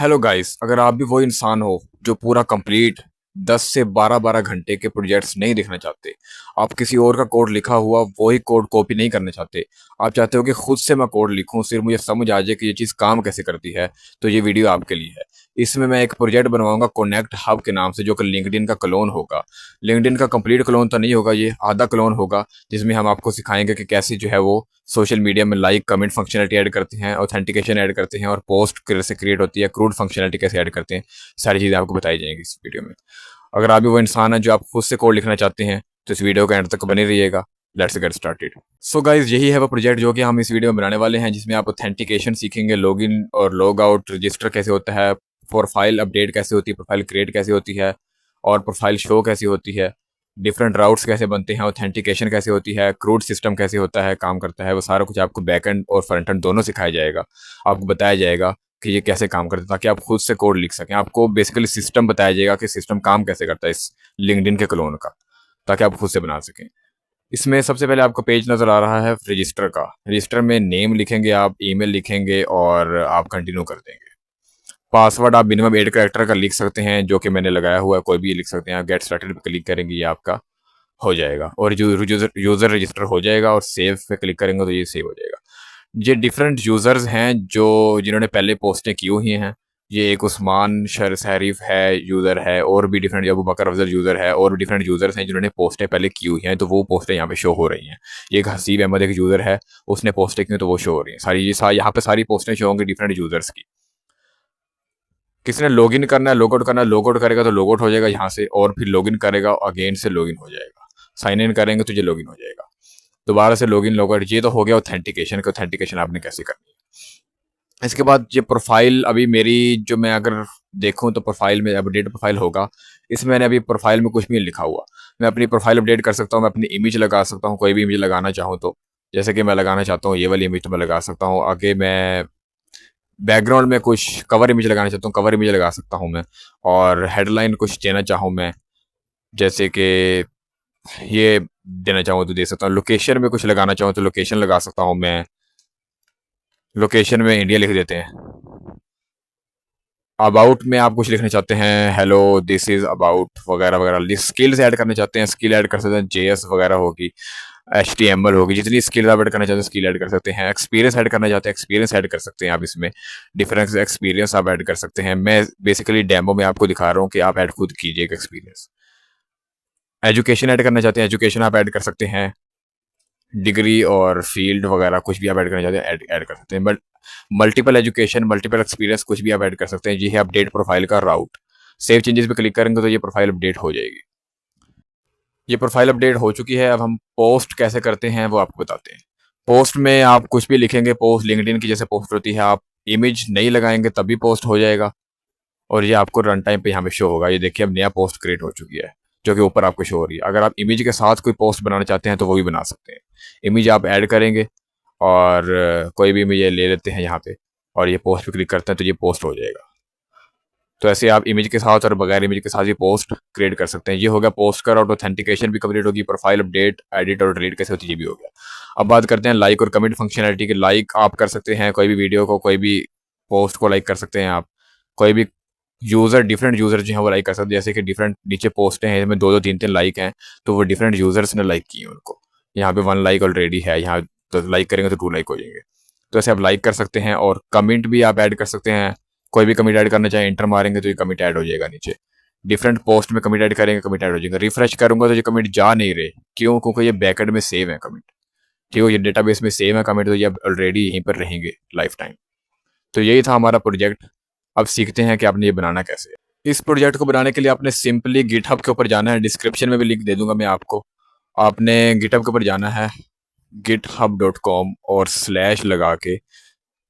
Hello guys, अगर आप भी वो इंसान हो जो पूरा कंप्लीट 10 से 12 घंटे के प्रोजेक्ट्स नहीं देखना चाहते। आप किसी और का कोड लिखा हुआ वही कोड कॉपी नहीं करना चाहते। आप चाहते हो कि खुद से मैं कोड लिखूं, सिर्फ मुझे समझ आ जाए कि ये चीज़ काम कैसे करती है। तो ये वीडियो आपके लिए है। इसमें मैं एक प्रोजेक्ट बनवाऊंगा कनेक्ट हब के नाम से, जो कि लिंक्डइन का क्लोन होगा। लिंक्डइन का कंप्लीट क्लोन तो नहीं होगा, ये आधा क्लोन होगा, जिसमें हम आपको सिखाएंगे कि कैसे जो है वो सोशल मीडिया में लाइक कमेंट फंक्शनलिटी ऐड करते हैं, ऑथेंटिकेशन ऐड करते हैं, और पोस्ट कैसे क्रिएट होती है, क्रूड फंक्शनलिटी कैसे ऐड करते हैं। सारी चीज़ें आपको बताई जाएंगी इस वीडियो में। अगर आप भी वो इंसान है जो आप खुद से कोड लिखना चाहते हैं, तो इस वीडियो का एंड तक बने रहिएगा। Let's get started. So guys, यही है वो प्रोजेक्ट जो कि हम इस वीडियो में बनाने वाले हैं, जिसमें आप ऑथेंटिकेशन सीखेंगे, लॉगिन और लॉग आउट, रजिस्टर कैसे होता है, प्रोफाइल अपडेट कैसे होती है, प्रोफाइल क्रिएट कैसे होती है, और प्रोफाइल शो कैसी होती है, डिफरेंट राउट्स कैसे बनते हैं, ऑथेंटिकेशन कैसे होती है, क्रूड सिस्टम कैसे होता है, काम करता है। वो सारा कुछ आपको बैक एंड और फ्रंट एंड दोनों सिखाया जाएगा। आपको बताया जाएगा कि ये कैसे काम करता है, ताकि आप खुद से कोड लिख सकें। आपको बेसिकली सिस्टम बताया जाएगा कि सिस्टम काम कैसे करता है इस लिंक्डइन के क्लोन का, ताकि आप खुद से बना सकें। इसमें सबसे पहले आपको पेज नज़र आ रहा है रजिस्टर का। रजिस्टर में नेम लिखेंगे, आप ईमेल लिखेंगे और आप कंटिन्यू कर देंगे। पासवर्ड आप मिनिमम 8 कैरेक्टर का लिख सकते हैं, जो कि मैंने लगाया हुआ है, कोई भी लिख सकते हैं। आप गेट स्टार्टेड पे क्लिक करेंगे, ये आपका हो जाएगा और जो यूज़र रजिस्टर हो जाएगा, और सेव पे क्लिक करेंगे तो ये सेव हो जाएगा। ये डिफरेंट यूज़र्स हैं जो जिन्होंने पहले पोस्टें की हुई हैं। ये एक उस्मान शरीफ है, यूज़र है, और भी डिफरेंट अबू बकर अफजल यूज़र है, और भी डिफरेंट यूज़र्स हैं जिन्होंने पोस्टें पहले की हुई हैं, तो वो पोस्टें यहाँ पे शो हो रही हैं। ये एक हसीब अहमद एक यूज़र है, उसने पोस्टें की, तो वो शो हो रही हैं सारी। यहाँ पे सारी पोस्टें शो होंगी डिफरेंट यूज़र्स की। किसी ने लॉगिन करना है, लॉगआउट करना है, लॉगआउट करेगा तो लॉगआउट हो जाएगा यहाँ से, और फिर लॉगिन करेगा अगेन से लॉगिन हो जाएगा। साइन इन करेंगे तो ये लॉगिन हो जाएगा। दोबारा से लॉगिन लॉगआउट। ये तो हो गया ऑथेंटिकेशन का। ऑथेंटिकेशन आपने कैसे करनी है। इसके बाद ये प्रोफाइल, अभी मेरी जो मैं अगर देखूं तो प्रोफाइल में अपडेट प्रोफाइल होगा। इसमें मैंने अभी प्रोफाइल में कुछ भी नहीं लिखा हुआ। मैं अपनी प्रोफाइल अपडेट कर सकता हूँ, मैं अपनी इमेज लगा सकता हूँ, कोई भी इमेज लगाना चाहूँ तो। जैसे कि मैं लगाना चाहता हूँ ये वाली इमेज, तो मैं लगा सकता हूँ। आगे मैं बैकग्राउंड में कुछ कवर इमेज लगाना चाहता हूँ, कवर इमेज लगा सकता हूँ मैं। और हेडलाइन कुछ देना चाहूँ मैं, जैसे कि ये देना चाहूँ तो दे सकता हूँ। लोकेशन में कुछ लगाना चाहूँ तो लोकेशन लगा सकता हूँ मैं। लोकेशन में इंडिया लिख देते हैं। अबाउट में आप कुछ लिखना चाहते हैं, हेलो दिस इज अबाउट वगैरह वगैरह। स्किल्स ऐड करना चाहते हैं, स्किल ऐड कर सकते हैं, जेएस वगैरह होगी, HTML होगी, जितनी स्किल आप ऐड करना चाहते हैं स्किल ऐड कर सकते हैं। एक्सपीरियंस ऐड करना चाहते हैं, एक्सपीरियंस ऐड कर सकते हैं आप इसमें। डिफरेंस एक्सपीरियंस आप ऐड कर सकते हैं। मैं बेसिकली डेमो में आपको दिखा रहा हूँ कि आप ऐड खुद कीजिए एक्सपीरियंस। एजुकेशन ऐड करना चाहते हैं, एजुकेशन आप ऐड कर सकते हैं। डिग्री और फील्ड वगैरह कुछ भी आप ऐड करना चाहते हैं, ऐड कर सकते हैं। But multiple education, multiple experience कुछ भी आप ऐड कर सकते हैं। ये है अपडेट प्रोफाइल का राउट। सेव चेंजेस पे क्लिक करेंगे तो ये प्रोफाइल अपडेट हो जाएगी। ये प्रोफाइल अपडेट हो चुकी है। अब हम पोस्ट कैसे करते हैं वो आपको बताते हैं। पोस्ट में आप कुछ भी लिखेंगे, पोस्ट लिंक्डइन की जैसे पोस्ट होती है, आप इमेज नहीं लगाएंगे तभी पोस्ट हो जाएगा, और ये आपको रन टाइम पे यहाँ पे शो होगा। ये देखिए अब नया पोस्ट क्रिएट हो चुकी है, जो कि ऊपर आपको शो हो रही है। अगर आप इमेज के साथ कोई पोस्ट बनाना चाहते हैं तो वो भी बना सकते हैं। इमेज आप ऐड करेंगे, और कोई भी इमेज ले लेते हैं यहाँ पे, और ये पोस्ट पे क्लिक करते हैं तो ये पोस्ट हो जाएगा। तो ऐसे आप इमेज के साथ और बगैर इमेज के साथ ये पोस्ट क्रिएट कर सकते हैं। ये हो गया पोस्ट कर, और ऑथेंटिकेशन भी कंप्लीट होगी। प्रोफाइल अपडेट, एडिट और डिलीट कैसे होती है ये भी हो गया। अब बात करते हैं लाइक और कमेंट फंक्शनलिटी की। लाइक आप कर सकते हैं कोई भी वीडियो को, कोई भी पोस्ट को लाइक कर सकते हैं आप। कोई भी यूज़र, डिफरेंट यूज़र जो है वो लाइक कर सकते हैं। जैसे कि डिफरेंट नीचे पोस्टें हैं, इसमें 2-2 3-3 लाइक हैं, तो वो डिफरेंट यूज़र्स ने लाइक किए उनको। यहाँ पे 1 लाइक ऑलरेडी है, यहाँ तो लाइक करेंगे तो 2 लाइक हो जाएंगे। तो ऐसे आप लाइक कर सकते हैं, और कमेंट भी आप ऐड कर सकते हैं। कोई भी कमेंट ऐड करना चाहे, इंटर मारेंगे तो ये कमेंट ऐड हो जाएगा नीचे। डिफरेंट पोस्ट में कमेंट ऐड करेंगे, कमेंट ऐड हो जाएगा। रिफ्रेश करूंगा तो ये कमेंट जा नहीं रहे, क्यों? क्योंकि ये बैकएंड में सेव है कमेंट। ठीक है, ये डेटाबेस में सेव है कमेंट, तो ये ऑलरेडी यहीं पर रहेंगे लाइफ टाइम। तो यही था हमारा प्रोजेक्ट। अब सीखते हैं कि आपने ये बनाना कैसे है। इस प्रोजेक्ट को बनाने के लिए आपने सिंपली गिटहब के ऊपर जाना है। डिस्क्रिप्शन में भी लिंक दे दूंगा मैं आपको। आपने गिटहब के ऊपर जाना है, github.com, और स्लैश लगा के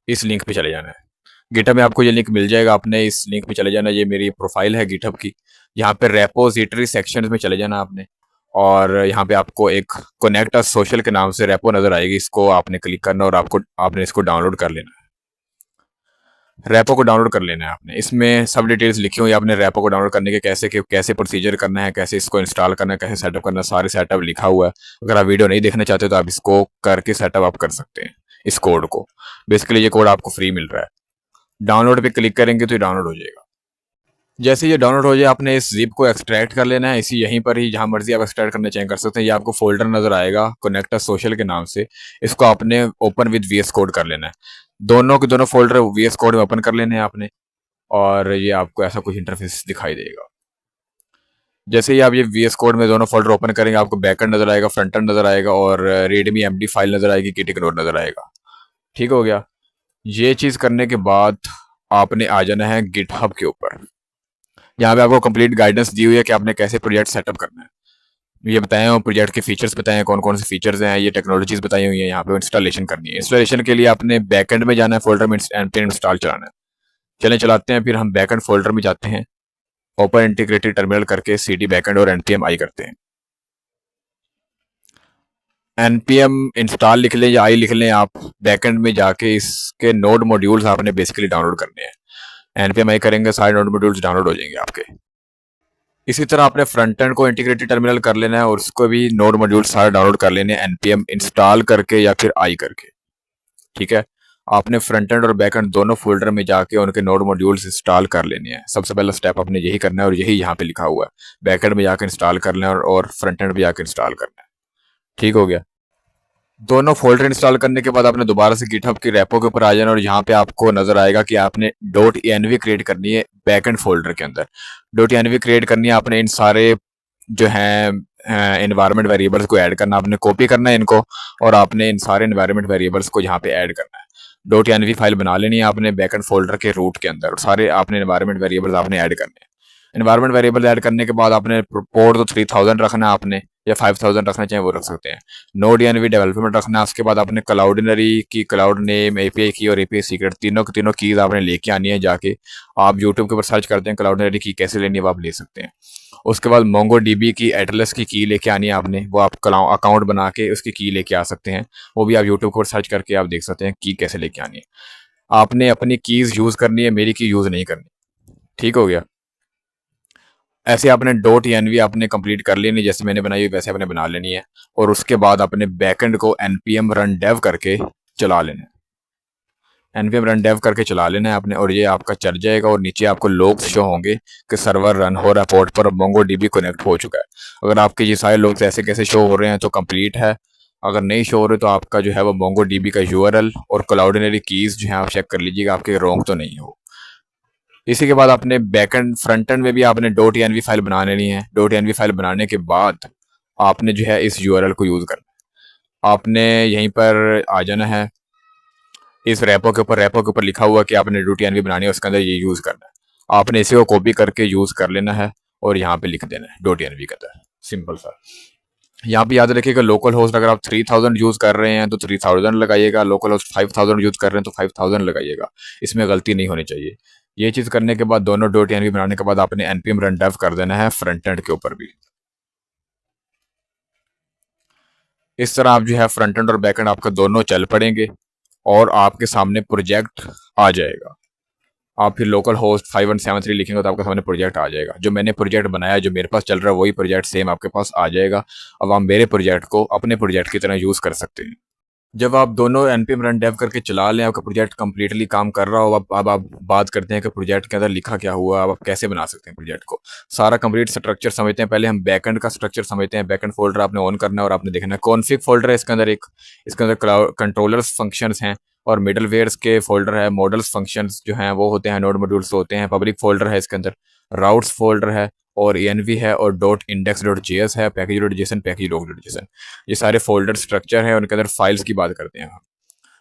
इस लिंक पे चले जाना है। गिटहब में आपको ये लिंक मिल जाएगा, आपने इस लिंक पे चले जाना। ये मेरी प्रोफाइल है गिटहब की। यहाँ पे रेपोजिटरी सेक्शन में चले जाना आपने, और यहाँ पे आपको एक कनेक्ट अस सोशल के नाम से रेपो नजर आएगी। इसको आपने क्लिक करना, और आपने इसको डाउनलोड कर लेना है। रैपो को डाउनलोड कर लेना है आपने। इसमें सब डिटेल्स लिखी हुई है। आपने रैपो को डाउनलोड करने के कैसे प्रोसीजर करना है, कैसे इसको इंस्टॉल करना है, कैसे सेटअप करना है, सारे सेटअप लिखा हुआ है। अगर आप वीडियो नहीं देखना चाहते तो आप इसको करके सेटअप आप कर सकते हैं इस कोड को। बेसिकली ये कोड आपको फ्री मिल रहा है। डाउनलोड पे क्लिक करेंगे तो ये डाउनलोड हो जाएगा। जैसे ये डाउनलोड हो जाए आपने इस जिप को एक्सट्रैक्ट कर लेना है, इसी यहीं पर ही जहां मर्जी आप एक्सट्रैक्ट करना चाहें कर सकते हैं। ये आपको फोल्डर नजर आएगा कनेक्टर सोशल के नाम से, इसको आपने ओपन विद वीएस कोड कर लेना है। दोनों के दोनों फोल्डर वीएस कोड में ओपन कर लेने हैं आपने, और ये आपको ऐसा कुछ इंटरफेस दिखाई देगा। जैसे ही आप ये वीएस कोड में दोनों फोल्डर ओपन करेंगे आपको बैकएंड नजर आएगा, फ्रंट एंड नजर आएगा, और रेडमी एमडी फाइल नजर आएगी, किट इग्नोर नजर आएगा। ठीक हो गया। ये चीज करने के बाद आपने आ जाना है गिटहब के ऊपर। यहाँ पे आपको कंप्लीट गाइडेंस दी हुई है कि आपने कैसे प्रोजेक्ट सेटअप करना है। ये बताए हैं, प्रोजेक्ट के फीचर्स बताए हैं, कौन कौन से फीचर्स हैं, ये टेक्नोलॉजीज बताई हुई है। यहाँ पे इंस्टॉलेशन करनी है। इंस्टॉलेशन के लिए आपने बैकएंड में जाना है, फोल्डर में npm इंस्टॉल चलाना है। चलें चलाते हैं। फिर हम बैकएंड फोल्डर में जाते हैं, ओपन इंटीग्रेटेड टर्मिनल करके cd बैकएंड और npm आई करते हैं। npm इंस्टॉल लिख लें या आई लिख लें, आप बैकएंड में जाके इसके नोड मॉड्यूल्स आपने बेसिकली डाउनलोड करने हैं। npm आई करेंगे, सारे नोड मॉड्यूल्स डाउनलोड हो जाएंगे आपके। इसी तरह आपने फ्रंट एंड को इंटीग्रेटेड टर्मिनल कर लेना है और उसको भी नोड मॉड्यूल सारे डाउनलोड कर लेने हैं npm इंस्टॉल करके या फिर आई करके। ठीक है। आपने फ्रंट एंड और बैक एंड दोनों फोल्डर में जाके उनके नोड मॉड्यूल्स इंस्टॉल कर लेने हैं। सबसे पहला स्टेप आपने यही करना है और यही यहाँ पे लिखा हुआ है। बैक एंड में जाकर इंस्टॉल करना है और फ्रंट एंड में जाकर इंस्टॉल करना है। ठीक हो गया। दोनों फोल्डर इंस्टॉल करने के बाद आपने दोबारा से गिटहब की रेपो के ऊपर आ जाना और यहाँ पे आपको नजर आएगा कि आपने .env क्रिएट करनी है बैकएंड फोल्डर के अंदर। .env क्रिएट करनी है आपने, इन सारे जो है एनवायरनमेंट वेरिएबल्स को ऐड करना, आपने कॉपी करना है इनको और आपने इन सारे एनवायरनमेंट वेरिएबल्स को यहाँ पे ऐड करना है। .env फाइल बना लेनी है आपने बैकएंड फोल्डर के रूट के अंदर, और सारे आपने एनवायरनमेंट वेरिएबल्स आपने ऐड करने हैं। एनवायरनमेंट वेरिएबल ऐड करने के बाद आपने पोर्ट तो 3000 रखना है आपने, या 5000 रखना चाहें वो रख सकते हैं। नोड एनवी डेवलपमेंट रखना है। उसके बाद आपने क्लाउडिनरी की क्लाउड नेम, एपीआई की और एपीआई सीक्रेट, तीनों की तीनों कीज आपने लेके आनी है। जाके आप यूट्यूब के ऊपर सर्च करते हैं क्लाउडिनरी की कैसे लेनी है, वो आप ले सकते हैं। उसके बाद मोंगो डीबी की एटलस की लेके आनी है आपने, वो आप अकाउंट बना के उसकी की लेके आ सकते हैं। वो भी आप यूट्यूब के ऊपर सर्च करके आप देख सकते हैं की कैसे लेके आनी है। आपने अपनी कीज यूज करनी है, मेरी की यूज नहीं करनी। ठीक हो गया। ऐसे आपने .env आपने कंप्लीट कर लेनी, जैसे मैंने बनाई हुई वैसे आपने बना लेनी है। और उसके बाद अपने बैकएंड को npm run dev करके चला लेना है। npm run dev करके चला लेना है आपने, और ये आपका चल जाएगा और नीचे आपको लोग्स शो होंगे कि सर्वर रन हो रहा है पोर्ट पर, मोंगो डीबी कनेक्ट हो चुका है। अगर आपके ये सारे लोग ऐसे कैसे शो हो रहे हैं तो कंप्लीट है। अगर नहीं शो हो रहे तो आपका जो है वो मोंगो डीबी का यूआरएल और क्लाउडिनरी कीज जो है आप चेक कर लीजिएगा आपके रॉन्ग तो नहीं हो। इसी के बाद आपने बैकएंड फ्रंट एंड में भी आपने .env फाइल बना लेनी है। .env फाइल बनाने के बाद आपने जो है इस यूआरएल को यूज करना है। आपने यहीं पर आ जाना है इस रेपो के ऊपर लिखा हुआ कि आपने .env बनानी है, उसके अंदर ये यूज करना है। आपने इसी को कॉपी करके यूज कर लेना है और यहाँ पे लिख देना है .env के अंदर, सिंपल सा। यहाँ पे याद रखिएगा लोकल होस्ट अगर आप 3000 यूज कर रहे हैं तो 3000 लगाइएगा, लोकल होस्ट 5000 यूज कर रहे हैं तो 5000 लगाइएगा। इसमें गलती नहीं होनी चाहिए। ये चीज करने के बाद दोनों .env बनाने के बाद आपने npm run dev कर देना है फ्रंट एंड के ऊपर भी। इस तरह आप जो है फ्रंट एंड और बैक एंड आपका दोनों चल पड़ेंगे और आपके सामने प्रोजेक्ट आ जाएगा। आप फिर लोकल होस्ट 5173 लिखेंगे तो आपके सामने प्रोजेक्ट आ जाएगा। जो मैंने प्रोजेक्ट बनाया, जो मेरे पास चल रहा है, वही प्रोजेक्ट सेम आपके पास आ जाएगा। अब आप मेरे प्रोजेक्ट को अपने प्रोजेक्ट की तरह यूज कर सकते हैं। जब आप दोनों npm run dev करके चला लें, आपका प्रोजेक्ट कंप्लीटली काम कर रहा हो, अब आप बात करते हैं कि प्रोजेक्ट के अंदर लिखा क्या हुआ, अब आप कैसे बना सकते हैं प्रोजेक्ट को। सारा कंप्लीट स्ट्रक्चर समझते हैं। पहले हम बैकएंड का स्ट्रक्चर समझते हैं। बैकएंड फोल्डर आपने ऑन करना है और आपने देखना है कॉन्फिग फोल्डर है इसके अंदर एक, इसके अंदर कंट्रोलर्स फंक्शंस हैं और मिडलवेयर्स के फोल्डर है। मॉडल्स फंक्शंस जो हैं वो होते हैं, नोड मॉड्यूल्स होते हैं। पब्लिक फोल्डर है इसके अंदर, राउट्स फोल्डर है और env है और .index.js है, package.json, package.json। ये सारे फोल्डर स्ट्रक्चर है। उनके अंदर फाइल्स की बात करते हैं हम।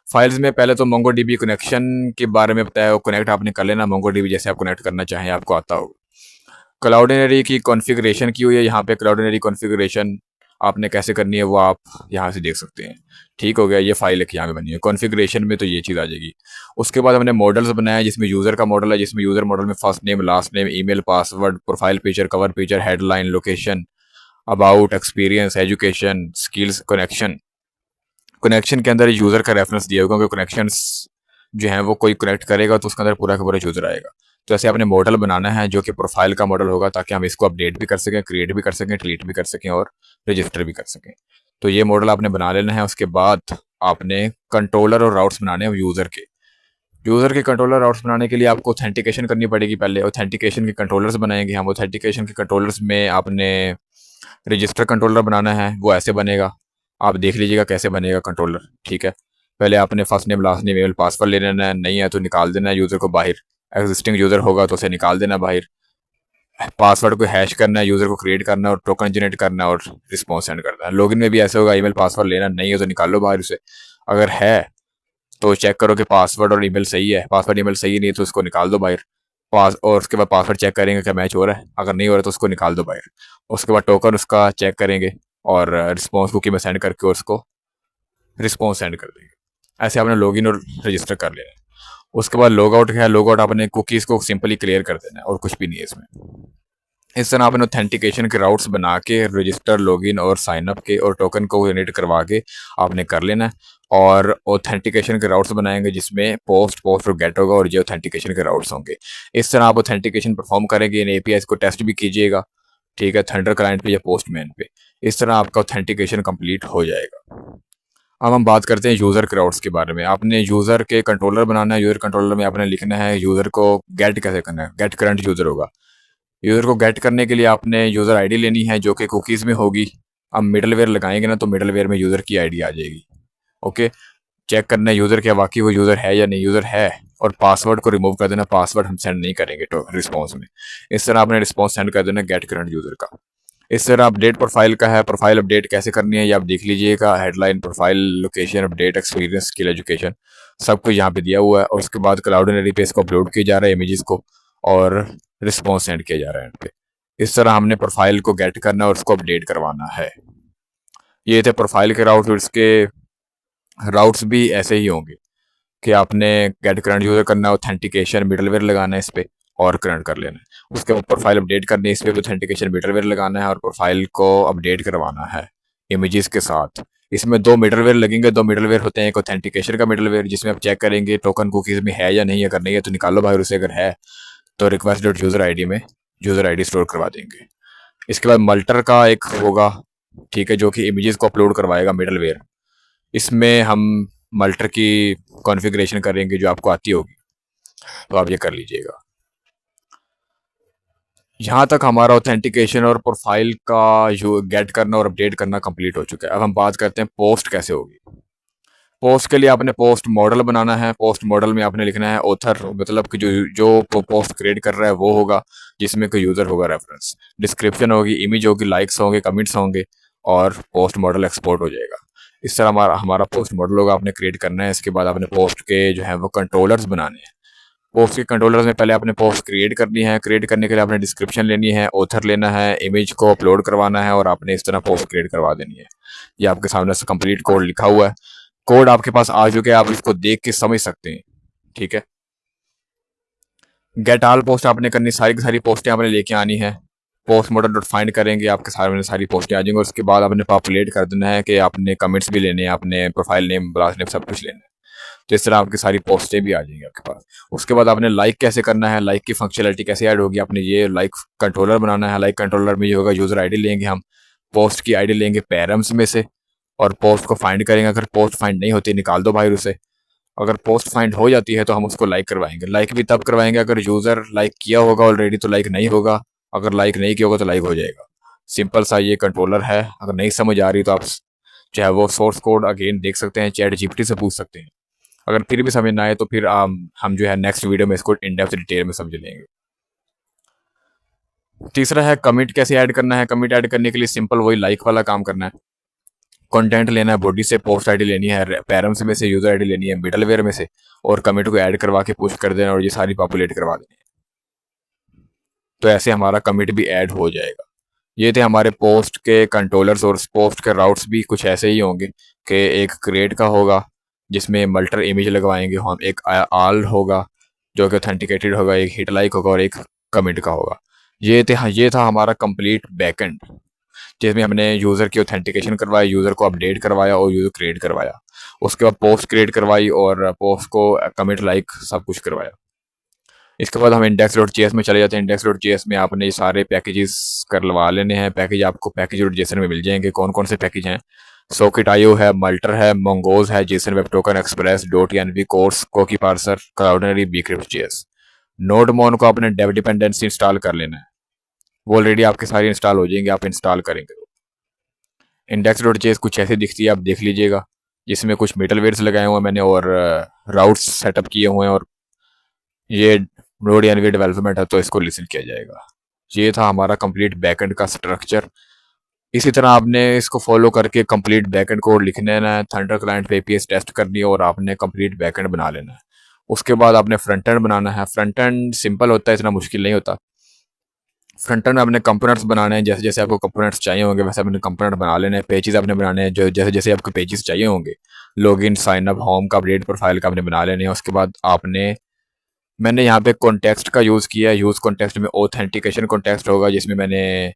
फाइल्स में पहले तो मोंगो डीबी कनेक्शन के बारे में बताया, वो कनेक्ट आपने कर लेना मोंगो डीबी जैसे आप कनेक्ट करना चाहें, आपको आता होगा। क्लाउडिनरी की कॉन्फ़िगरेशन की हुई है यहाँ पे। क्लाउडिनरी कॉन्फ़िगरेशन आपने कैसे करनी है वो आप यहाँ से देख सकते हैं। ठीक हो गया। ये फाइल एक यहाँ पे बनी है। कॉन्फ़िगरेशन में तो ये चीज़ आ जाएगी। उसके बाद हमने मॉडल्स बनाया जिसमें यूज़र का मॉडल है, जिसमें यूज़र मॉडल में first name, last name, email, password, profile picture, cover picture, headline, location, about, experience, education, skills, connection. Connection के अंदर यूज़र का रेफरेंस दिया होगा क्योंकि कनेक्शंस जो हैं वो कोई कनेक्ट करेगा तो उसके अंदर पूरा का पूरा यूज़र आएगा। तो ऐसे आपने मॉडल बनाना है जो कि प्रोफाइल का मॉडल होगा, ताकि हम इसको अपडेट भी कर सकें, क्रिएट भी कर सकें, डिलीट भी कर सकें और रजिस्टर भी कर सकें। तो ये मॉडल आपने बना लेना है। उसके बाद आपने कंट्रोलर और राउट्स बनाने हैं यूज़र के। यूज़र के कंट्रोलर राउट्स बनाने के लिए आपको ऑथेंटिकेशन करनी पड़ेगी। पहले ऑथेंटिकेशन के कंट्रोलर्स बनाएंगे हम। ऑथेंटिकेशन के कंट्रोलर्स में आपने रजिस्टर कंट्रोलर बनाना है, वो ऐसे बनेगा। आप देख लीजिएगा कैसे बनेगा कंट्रोलर, ठीक है। पहले आपने first name, last name, email, password ले लेना है। नहीं है तो निकाल देना है यूज़र को बाहर। एग्जिस्टिंग यूज़र होगा तो उसे निकाल देना बाहर। पासवर्ड को हैश करना है, यूज़र को क्रिएट करना है और टोकन जनरेट करना है और रिस्पॉन्स सेंड करना है। लॉगिन में भी ऐसे होगा, ईमेल पासवर्ड लेना नहीं है तो निकाल लो बाहर उसे। अगर है तो चेक करो कि पासवर्ड और ईमेल सही है। पासवर्ड ईमेल सही नहीं है तो उसको निकाल दो बाहर। पास और उसके बाद पासवर्ड चेक करेंगे क्या मैच हो रहा है। अगर नहीं हो रहा तो उसको निकाल दो बाहर। उसके बाद टोकन उसका चेक करेंगे और रिस्पॉन्स कुकी में सेंड करके उसको रिस्पॉन्स सेंड कर देंगे। ऐसे आपने लॉगिन और रजिस्टर कर लेना है। उसके बाद लॉग आउट है। लॉग आउट आपने कुकीज़ को सिंपली क्लियर कर देना है और कुछ भी नहीं है इसमें। इस तरह आपने ऑथेंटिकेशन के राउट्स बना के रजिस्टर, लॉगिन और साइन अप के और टोकन को जनरेट करवा के आपने कर लेना है। और ऑथेंटिकेशन के राउट्स बनाएंगे जिसमें पोस्ट और गेट होगा और ये ऑथेंटिकेशन के राउट्स होंगे। इस तरह आप ऑथेंटिकेशन परफॉर्म करेंगे। इन एपीआईज को टेस्ट भी कीजिएगा, ठीक है, थंडर क्लाइंट पे या पोस्टमैन पे। इस तरह आपका ऑथेंटिकेशन कंप्लीट हो जाएगा। अब हम बात करते हैं यूज़र क्राउड्स के बारे में। आपने यूज़र के कंट्रोलर बनाना है। यूज़र कंट्रोलर में आपने लिखना है यूज़र को गेट कैसे करना है। गेट करंट यूज़र होगा। यूज़र को गेट करने के लिए आपने यूज़र आईडी लेनी है जो कि कुकीज़ में होगी। अब मिडलवेयर लगाएंगे ना तो मिडलवेयर में यूज़र की आईडी आ जाएगी। ओके, चेक करना है यूज़र क्या वाकई वो यूज़र है या नहीं। यूज़र है और पासवर्ड को रिमूव कर देना। पासवर्ड हम सेंड नहीं करेंगे तो रिस्पॉन्स में। इस तरह आपने रिस्पॉन्स सेंड कर देना गेट करंट यूज़र का। इस तरह अपडेट प्रोफाइल का है। प्रोफाइल अपडेट कैसे करनी है ये आप देख लीजिएगा। Headline, profile, location, update, experience, skill, education, सब कुछ यहाँ पे दिया हुआ है। और उसके बाद क्लाउडनरी पे इसको अपलोड किया जा रहा है इमेजेस को और रिस्पॉन्स सेंड किया जा रहा है इन पे। इस तरह हमने प्रोफाइल को गेट करना और उसको अपडेट करवाना है। ये थे प्रोफाइल के राउट्स। इसके राउट्स भी ऐसे ही होंगे कि आपने गेट करंट यूज़र करना है, ऑथेंटिकेशन मिडलवेयर लगाना है इस पे और करंट कर लेना है। उसके बाद प्रोफाइल अपडेट करनी है, इस पे भी ऑथेंटिकेशन मिडलवेयर लगाना है और प्रोफाइल को अपडेट करवाना है इमेजेस के साथ। इसमें दो मिडलवेयर लगेंगे। दो मिडलवेयर होते हैं, एक ऑथेंटिकेशन का मिडलवेयर जिसमें आप चेक करेंगे टोकन कुकीज़ में है या नहीं। अगर नहीं है तो निकालो बाहर उसे। अगर है तो request dot user I D में यूज़र आई डी स्टोर करवा देंगे। इसके बाद मल्टर का एक होगा, ठीक है, जो कि इमेजेस को अपलोड करवाएगा मिडलवेयर। इसमें हम मल्टर की कॉन्फ़िगरेशन करेंगे जो आपको आती होगी, तो आप ये कर लीजिएगा। यहाँ तक हमारा ऑथेंटिकेशन और प्रोफाइल का जो गेट करना और अपडेट करना कंप्लीट हो चुका है। अब हम बात करते हैं पोस्ट कैसे होगी। पोस्ट के लिए आपने पोस्ट मॉडल बनाना है। पोस्ट मॉडल में आपने लिखना है ऑथर, मतलब कि जो जो पोस्ट क्रिएट कर रहा है वो होगा, जिसमें कोई यूज़र होगा, रेफरेंस, डिस्क्रिप्शन होगी, इमेज होगी, लाइक्स होंगे, कमेंट्स होंगे और पोस्ट मॉडल एक्सपोर्ट हो जाएगा। इस तरह हमारा हमारा पोस्ट मॉडल होगा, आपने क्रिएट करना है। इसके बाद आपने पोस्ट के जो है वो कंट्रोलर्स बनाने हैं। पोस्ट के कंट्रोलर्स में पहले आपने पोस्ट क्रिएट करनी है। क्रिएट करने के लिए आपने डिस्क्रिप्शन लेनी है, ऑथर लेना है, इमेज को अपलोड करवाना है और आपने इस तरह पोस्ट क्रिएट करवा देनी है। ये आपके सामने से कंप्लीट कोड लिखा हुआ है। कोड आपके पास आ चुके हैं, आप इसको देख के समझ सकते हैं, ठीक है। गेट ऑल पोस्ट आपने करनी, सारी की सारी पोस्टें आपने लेके आनी है। पोस्ट मॉडल डॉट फाइंड करेंगे, आपके सामने सारी पोस्टें आ जाएंगी। और उसके बाद आपने पॉपुलेट कर देना है कि आपने कमेंट्स भी लेने हैं, आपने प्रोफाइल नेम, ब्लास्ट नेम, सब कुछ लेना है। तो इस तरह आपकी सारी पोस्टें भी आ जाएंगी आपके पास। उसके बाद आपने लाइक कैसे करना है, लाइक की फंक्शनलिटी कैसे ऐड होगी। आपने ये लाइक कंट्रोलर बनाना है। लाइक कंट्रोलर में ये होगा, यूज़र आईडी लेंगे हम, पोस्ट की आईडी लेंगे पैरम्स में से और पोस्ट को फाइंड करेंगे। अगर पोस्ट फाइंड नहीं होती निकाल दो बाहर उसे। अगर पोस्ट फाइंड हो जाती है तो हम उसको लाइक करवाएंगे। लाइक भी तब करवाएंगे अगर यूज़र लाइक किया होगा ऑलरेडी तो लाइक नहीं होगा। अगर लाइक नहीं किया होगा तो लाइक हो जाएगा। सिंपल सा ये कंट्रोलर है। अगर नहीं समझ आ रही तो आप चाहे वो सोर्स कोड अगेन देख सकते हैं, चैट जीपीटी से पूछ सकते हैं। अगर फिर भी समझ ना आए तो फिर हम जो है नेक्स्ट वीडियो में इसको इन डेप्थ डिटेल में समझ लेंगे। तीसरा है कमिट कैसे ऐड करना है। कमिट ऐड करने के लिए सिंपल वही लाइक वाला काम करना है। कंटेंट लेना है, बॉडी से पोस्ट आईडी लेनी है, पैरम्स में से यूजर आईडी लेनी है, मिडलवेयर में से, और कमिट को ऐड करवा के पुश कर देना और ये सारी पॉपुलेट करवा देनी है। तो ऐसे हमारा कमिट भी ऐड हो जाएगा। ये थे हमारे पोस्ट के कंट्रोलर्स। और पोस्ट के राउट्स भी कुछ ऐसे ही होंगे कि एक क्रिएट का होगा जिसमें मल्टर इमेज लगवाएंगे हम, एक आल होगा जो कि ऑथेंटिकेटेड होगा, एक हिट लाइक होगा और एक कमिट का होगा। ये था हमारा कंप्लीट बैकएंड जिसमें हमने यूज़र की ऑथेंटिकेशन करवाई, यूज़र को अपडेट करवाया और यूज़र क्रिएट करवाया। उसके बाद पोस्ट क्रिएट करवाई और पोस्ट को कमिट लाइक सब कुछ करवाया। इसके बाद हम इंडेक्स डॉट जेएस में चले जाते हैं। इंडेक्स डॉट जेएस में आपने ये सारे पैकेजेस करवा लेने हैं। पैकेज आपको पैकेज डॉट जेसन में मिल जाएंगे। कौन कौन से पैकेज हैं सॉकेट आईओ है, मल्टर है, मोंगोज है, JSON web token Express, dot env CORS, cookie parser, Cloudinary, bcrypt JS. Nodemon को आपने डेव डिपेंडेंसी इंस्टॉल कर लेना है, वो ऑलरेडी आपके सारी इंस्टॉल हो जाएंगे, आप इंस्टॉल करेंगे। इंडेक्स डॉट जेएस कुछ ऐसे दिखती है, आप देख लीजिएगा, जिसमें कुछ मिडल वेयर्स लगाए हुए हैं मैंने और राउट्स सेटअप किए हुए हैं, और ये नोड एनवी डेवलपमेंट है तो इसको लिसन किया जाएगा। ये था हमारा कंप्लीट बैकएंड का स्ट्रक्चर। इसी तरह आपने इसको फॉलो करके कंप्लीट बैकएंड कोड लिख लेना है, थंडर क्लाइंट पे एपीआई टेस्ट करनी है और आपने कंप्लीट बैकएंड बना लेना है। उसके बाद आपने फ्रंट एंड बनाना है। फ्रंट एंड सिंपल होता है, इतना मुश्किल नहीं होता। फ्रंट एंड में आपने कंपोनेंट्स बनाने हैं, जैसे जैसे आपको कंपोनेंट्स चाहिए होंगे वैसे आपने कंपोनेंट बना लेने हैं। पेजेस आपने बनाने हैं जो जैसे जैसे आपको पेजेस चाहिए होंगे, लॉगिन, साइन अप, होम का अपडेट, प्रोफाइल का आपने बना लेने हैं। उसके बाद आपने, मैंने यहाँ पे कॉन्टेक्स्ट का यूज़ किया है। यूज़ कॉन्टेक्स्ट में ऑथेंटिकेशन कॉन्टेक्स्ट होगा, जिसमें मैंने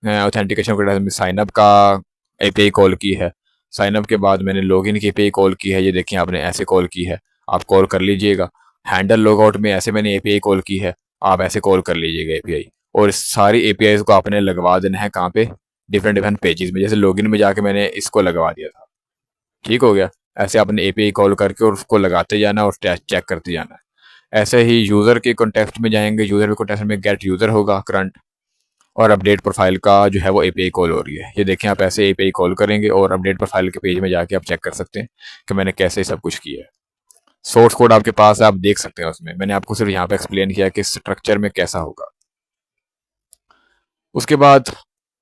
ऑथेंटिकेशन कॉन्टेक्स्ट में साइनअप का एपीआई कॉल की है। साइनअप के बाद मैंने लॉगिन की एपीआई कॉल की है, ये देखिए आपने ऐसे कॉल की है, आप कॉल कर लीजिएगा। हैंडल लॉगआउट में ऐसे मैंने एपीआई कॉल की है, आप ऐसे कॉल कर लीजिएगा एपीआई। और इस सारी एपीआई को आपने लगवा देना है कहाँ पे, डिफरेंट डिफरेंट पेजेस में। जैसे लॉगिन में जाके मैंने इसको लगवा दिया था, ठीक हो गया। ऐसे आपने एपीआई कॉल करके और उसको लगाते जाना और चेक करते जाना है। ऐसे ही यूज़र के कॉन्टेक्स्ट में जाएंगे, यूज़र के कॉन्टेक्स्ट में गेट यूज़र होगा करंट, और अपडेट प्रोफाइल का जो है वो एपीआई कॉल हो रही है। ये देखें, आप ऐसे एपीआई कॉल करेंगे और अपडेट प्रोफाइल के पेज में जाके आप चेक कर सकते हैं कि मैंने कैसे सब कुछ किया है। सोर्स कोड आपके पास है, आप देख सकते हैं उसमें। मैंने आपको सिर्फ यहाँ पे एक्सप्लेन किया कि स्ट्रक्चर में कैसा होगा। उसके बाद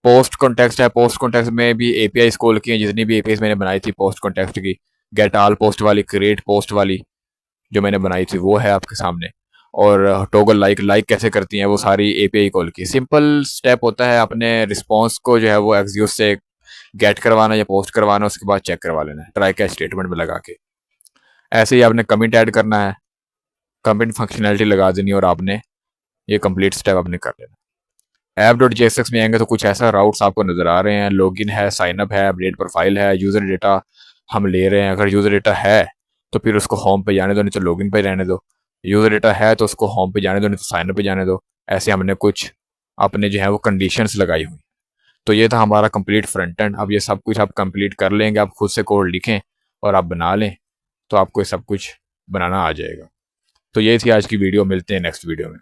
पोस्ट कॉन्टेक्स्ट है। पोस्ट कॉन्टेक्स्ट में भी एपीआई कॉल की हैं, जितनी भी एपीआई मैंने बनाई थी पोस्ट कॉन्टेक्स्ट की, गेट ऑल पोस्ट वाली, क्रिएट पोस्ट वाली जो मैंने बनाई थी वो है आपके सामने। और टोगल लाइक, लाइक कैसे करती हैं, वो सारी एपीआई कॉल की। सिंपल स्टेप होता है, अपने रिस्पॉन्स को जो है वो एक्सिक्यूट से गेट करवाना या पोस्ट करवाना, उसके बाद चेक करवा लेना है ट्राई कैच स्टेटमेंट में लगा के। ऐसे ही आपने कमिट ऐड करना है, कमिट फंक्शनैलिटी लगा देनी है और आपने ये कंप्लीट स्टेप आपने कर लेना। ऐप डॉट जेएसएक्स में आएंगे तो कुछ ऐसा राउट्स आपको नजर आ रहे हैं। लॉगिन है, साइनअप है, अपडेट प्रोफाइल है, यूजर डेटा हम ले रहे हैं। अगर यूजर डेटा है तो फिर उसको होम पे जाने दो, नहीं तो लॉगिन पे रहने दो। यूजर डेटा है तो उसको होम पे जाने दो, नहीं तो साइनअप पे जाने दो। ऐसे हमने कुछ अपने जो है वो कंडीशंस लगाई हुई। तो ये था हमारा कंप्लीट फ्रंट एंड। अब ये सब कुछ आप कंप्लीट कर लेंगे, आप खुद से कोड लिखें और आप बना लें, तो आपको ये सब कुछ बनाना आ जाएगा। तो ये थी आज की वीडियो, मिलते हैं नेक्स्ट वीडियो में।